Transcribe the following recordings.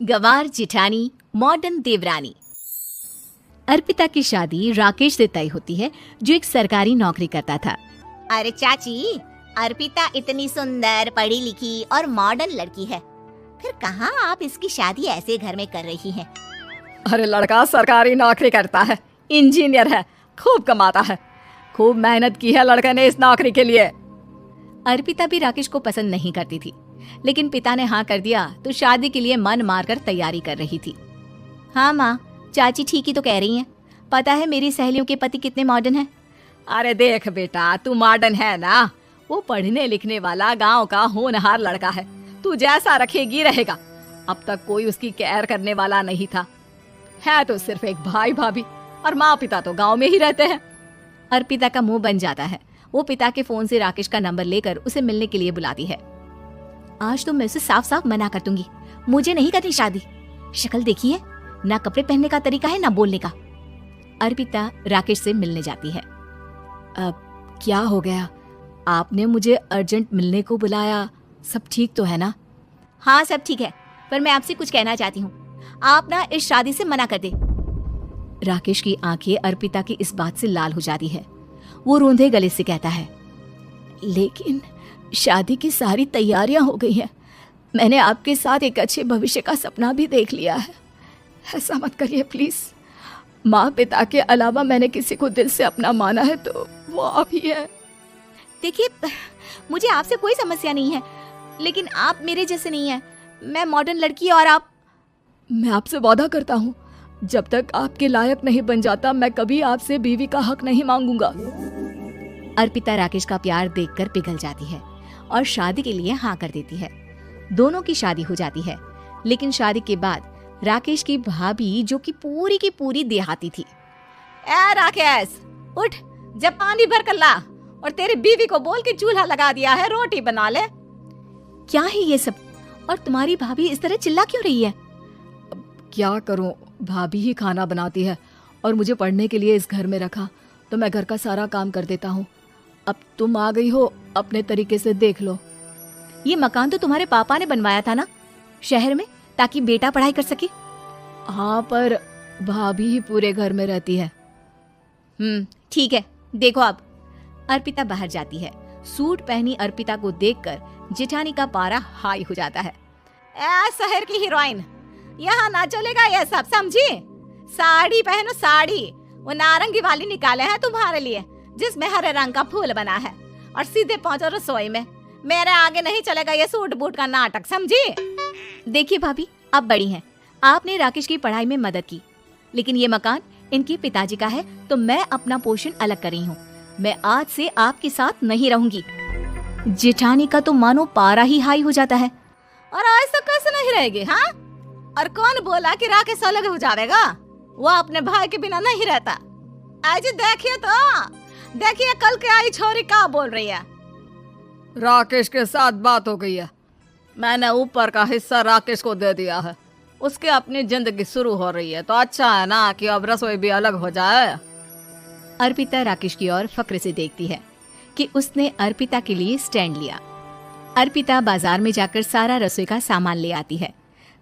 गंवार जिठानी modern देवरानी। अर्पिता की शादी राकेश से तय होती है, जो एक सरकारी नौकरी करता था। अरे चाची, अर्पिता इतनी सुंदर, पढ़ी लिखी और मॉडर्न लड़की है, फिर कहाँ आप इसकी शादी ऐसे घर में कर रही हैं? अरे लड़का सरकारी नौकरी करता है, इंजीनियर है, खूब कमाता है, खूब मेहनत की है लड़के ने इस नौकरी के लिए। अर्पिता भी राकेश को पसंद नहीं करती थी, लेकिन पिता ने हाँ कर दिया तो शादी के लिए मन मारकर तैयारी कर रही थी। हाँ माँ, चाची ठीक ही तो कह रही हैं। पता है मेरी सहेलियों के पति कितने मॉडर्न हैं। अरे देख बेटा, तू मॉडर्न है ना, वो पढ़ने लिखने वाला गांव का होनहार लड़का है, तू जैसा रखेगी रहेगा। अब तक कोई उसकी केयर करने वाला नहीं था, है तो सिर्फ एक भाई भाभी, और माँ पिता तो गांव में ही रहते हैं। अर्पिता का मुंह बन जाता है। वो पिता के फोन से राकेश का नंबर लेकर उसे मिलने के लिए बुलाती है। आज तो मैं उसे साफ साफ मना कर दूंगी, मुझे नहीं करनी शादी। शक्ल देखी है, ना कपड़े पहनने का तरीका है ना बोलने का। अर्पिता राकेश से मिलने जाती है। अब क्या हो गया, आपने मुझे अर्जेंट मिलने को बुलाया, सब ठीक तो है ना? हाँ सब ठीक है, पर मैं आपसे कुछ कहना चाहती हूँ। आप ना इस शादी से मना कर दे। राकेश की आंखें अर्पिता की इस बात से लाल हो जाती है। वो रोंधे गले से कहता है, लेकिन शादी की सारी तैयारियां हो गई हैं। मैंने आपके साथ एक अच्छे भविष्य का सपना भी देख लिया है। ऐसा मत करिए प्लीज। माँ पिता के अलावा मैंने किसी को दिल से अपना माना है तो वो आप ही है। देखिए, मुझे आपसे कोई समस्या नहीं है, लेकिन आप मेरे जैसे नहीं हैं। मैं मॉडर्न लड़की और आप। मैं आपसे वादा करता हूँ, जब तक आपके लायक नहीं बन जाता मैं कभी आपसे बीवी का हक नहीं मांगूंगा। अर्पिता राकेश का प्यार देखकर पिघल जाती है और शादी के लिए हाँ कर देती है। दोनों की शादी हो जाती है, लेकिन शादी के बाद राकेश की भाभी, जो कि पूरी देहाती थी। ए राकेश, उठ, जब पानी भर कर ला और तेरी बीवी को बोल के चूल्हा लगा दिया है, रोटी बना ले। क्या है ये सब? और तुम्हारी भाभी इस तरह चिल्ला क्यों रही है? क्या करूं, भाभी ही खाना बनाती है और मुझे पढ़ने के लिए इस घर में रखा, तो मैं घर का सारा काम कर देता हूँ। अब तुम आ गई हो, अपने तरीके से देख लो। ये मकान तो तुम्हारे पापा ने बनवाया था ना, शहर में, ताकि बेटा पढ़ाई कर सके। हाँ, पर भाभी ही पूरे घर में रहती है। ठीक है, देखो अब। अर्पिता बाहर जाती है। सूट पहनी अर्पिता को देखकर जेठानी का पारा हाई हो जाता है। ए शहर की हीरोइन, यहाँ ना चलेगा ये सब, समझी? साड़ी पहनो, साड़ी। वो नारंगी वाली निकाले हैं तुम्हारे लिए, जिसमें हरे रंग का फूल बना है, और सीधे पहुंचो रसोई में। मेरे आगे नहीं चलेगा ये सूट बूट का नाटक, समझी? देखिए भाभी, आप बड़ी हैं, आपने राकेश की पढ़ाई में मदद की, लेकिन ये मकान इनके पिताजी का है, तो मैं अपना पोर्शन अलग कर रही हूँ। मैं आज से आपके साथ नहीं रहूंगी। जेठानी का तो मानो पारा ही हाई हो जाता है। और ऐसा कैसे नहीं रहेगी? हाँ, और कौन बोला कि राकेश अलग हो जाएगा? वो अपने भाई के बिना नहीं रहता। आज देखिए तो, देखिए कल के आई छोरी क्या बोल रही है। राकेश के साथ बात हो गई है, मैंने ऊपर का हिस्सा राकेश को दे दिया है। उसकी अपनी जिंदगी शुरू हो रही है, तो अच्छा है ना कि अब रसोई भी अलग हो जाए। अर्पिता राकेश की ओर फक्र से देखती है कि उसने अर्पिता के लिए स्टैंड लिया। अर्पिता बाजार में जाकर सारा रसोई का सामान ले आती है।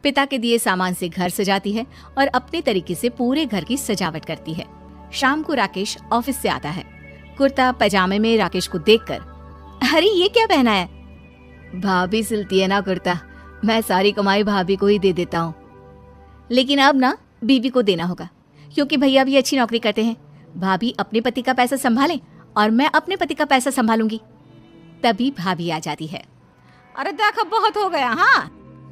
पिता के दिए सामान से घर सजाती है और अपने तरीके से पूरे घर की सजावट करती है। शाम को राकेश ऑफिस से आता है। कुर्ता पजामे में राकेश को देखकर, अरे ये क्या पहना है? भाभी सिलती है ना कुर्ता, मैं सारी कमाई भाभी को ही दे देता हूँ। लेकिन अब ना बीवी को देना होगा, क्योंकि भैया भी अच्छी नौकरी करते हैं। भाभी अपने पति का पैसा संभालें और मैं अपने पति का पैसा संभालूंगी। तभी भाभी आ जाती है। अरे देखो, बहुत हो गया। हाँ,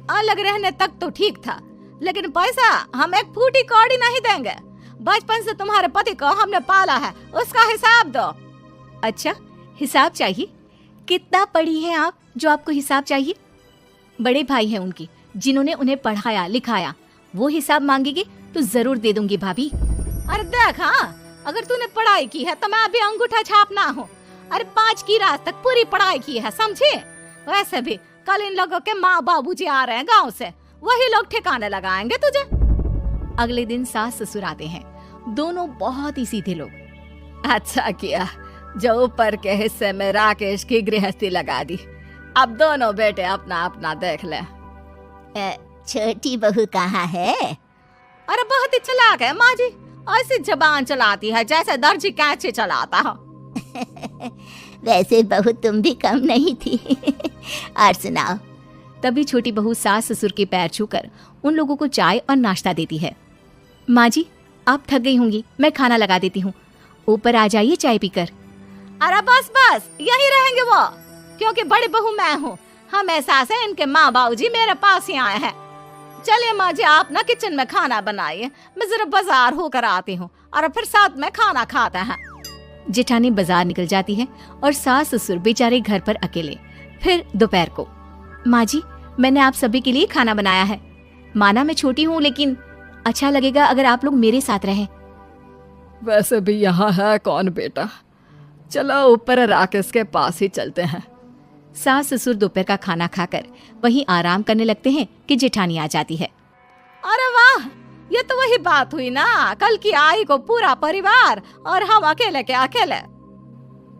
अलग रहने तक तो ठीक था, लेकिन पैसा हम एक फूटी कौड़ी नहीं देंगे। बचपन से तुम्हारे पति को हमने पाला है, उसका हिसाब दो। अच्छा, हिसाब चाहिए? कितना पढ़ी है आप जो आपको हिसाब चाहिए? बड़े भाई हैं उनकी, जिन्होंने उन्हें पढ़ाया लिखाया, वो हिसाब मांगेंगे तो जरूर दे दूंगी भाभी। अरे देख, हाँ, अगर तूने पढ़ाई की है तो मैं अभी अंगूठा छापना हूँ। अरे 5 की रात तक पूरी पढ़ाई की है, समझे? वैसे भी कल इन लोगों के माँ बाबूजी आ रहे हैं गांव से, वही लोग ठिकाने लगाएंगे तुझे। अगले दिन सास ससुर आते हैं, दोनों बहुत ही सीधे लोग। अच्छा किया जो ऊपर के हिस्से में राकेश की गृहस्थी लगा दी। अब दोनों बेटे अपना अपना देख ले। छोटी बहू कहाँ है? अरे बहुत ही चालाक है माँ जी, ऐसी जबान चलाती है जैसे दर्जी कैंची चलाता है। वैसे बहू तुम भी कम नहीं थी। और सुनाओ। तभी छोटी बहू सास ससुर के पैर छूकर उन लोगों को चाय और नाश्ता देती है। माँ जी, आप थक गई होंगी, मैं खाना लगा देती हूँ, ऊपर आ जाइए चाय पीकर। अरे बस बस यही रहेंगे वो, क्योंकि बड़ी बहू मैं हूँ। हम एहसास है इनके माँ बाबूजी मेरे पास ही आए हैं। चलिए माँ जी, आप ना किचन में खाना बनाइए, मैं जरा बाजार होकर आती हूँ और फिर साथ में खाना खाता है। जेठानी बाजार निकल जाती है और सास ससुर बेचारे घर पर अकेले। फिर दोपहर को, माँ जी, मैंने आप सभी के लिए खाना बनाया है। माना मैं छोटी हूँ, लेकिन अच्छा लगेगा अगर आप लोग मेरे साथ रहें। वैसे भी यहाँ है कौन बेटा, चलो ऊपर राकेश के पास ही चलते हैं। सास ससुर दोपहर का खाना खाकर वहीं आराम करने लगते हैं कि जेठानी आ जाती है। अरे वाह, ये तो वही बात हुई ना, कल की आई को पूरा परिवार और हम अकेले के अकेले।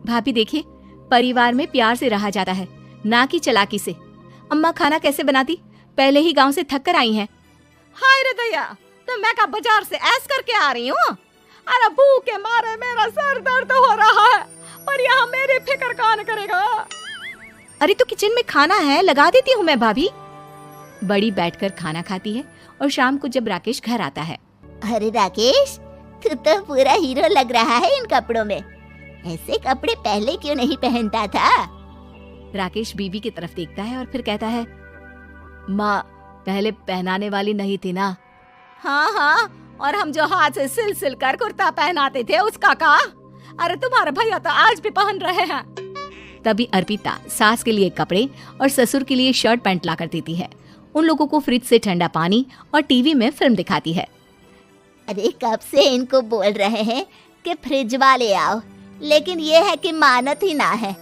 भाभी देखिए, परिवार में प्यार से रहा जाता है, ना कि चालाकी से। अम्मा खाना कैसे बनाती, पहले ही गांव से थक कर आई हैं। हाय रे दया, तो मैं का बाजार से ऐस करके आ रही हूँ। अरे भूख के मारे मेरा सर दर्द हो रहा है, और यहाँ मेरी फिक्र कौन करेगा। अरे तो किचन में खाना है, लगा देती हूँ मैं भाभी। बड़ी बैठकर खाना खाती है और शाम को जब राकेश घर आता है। अरे राकेश, तू तो पूरा हीरो लग रहा है इन कपड़ों में। ऐसे कपड़े पहले क्यों नहीं पहनता था? राकेश बीबी की तरफ देखता है और फिर कहता है, माँ पहले पहनाने वाली नहीं थी ना। हाँ हाँ, और हम जो हाथ से सिल सिल कर कुर्ता पहनाते थे उसका का? अरे तुम्हारे भैया तो आज भी पहन रहे हैं। तभी अर्पिता सास के लिए कपड़े और ससुर के लिए शर्ट पैंट ला कर देती है। उन लोगों को फ्रिज से ठंडा पानी और टीवी में फिल्म दिखाती है। अरे कब से इनको बोल रहे हैं कि फ्रिज वाले आओ, लेकिन ये है कि मानत ही ना है।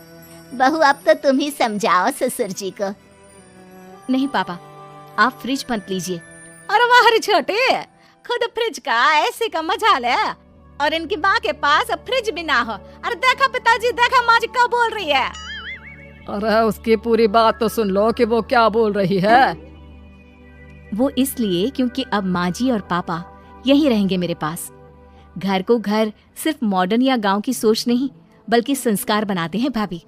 बहू, अब तो तुम ही समझाओ ससुर जी को। नहीं पापा, आप फ्रिज मत लीजिए। अरे वाह रे छोटे, खुद फ्रिज का ऐसे का मजा ले, और इनकी माँ के पास अब फ्रिज भी ना हो। अरे देखा पिताजी, देखा माँ जी क्या बोल रही है। अरे उसकी पूरी बात तो सुन लो कि वो क्या बोल रही है। वो इसलिए क्योंकि अब माँ जी और पापा यहीं रहेंगे मेरे पास। घर को घर सिर्फ मॉडर्न या गांव की सोच नहीं, बल्कि संस्कार बनाते हैं भाभी,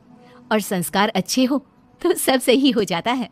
और संस्कार अच्छे हो तो सब सही हो जाता है।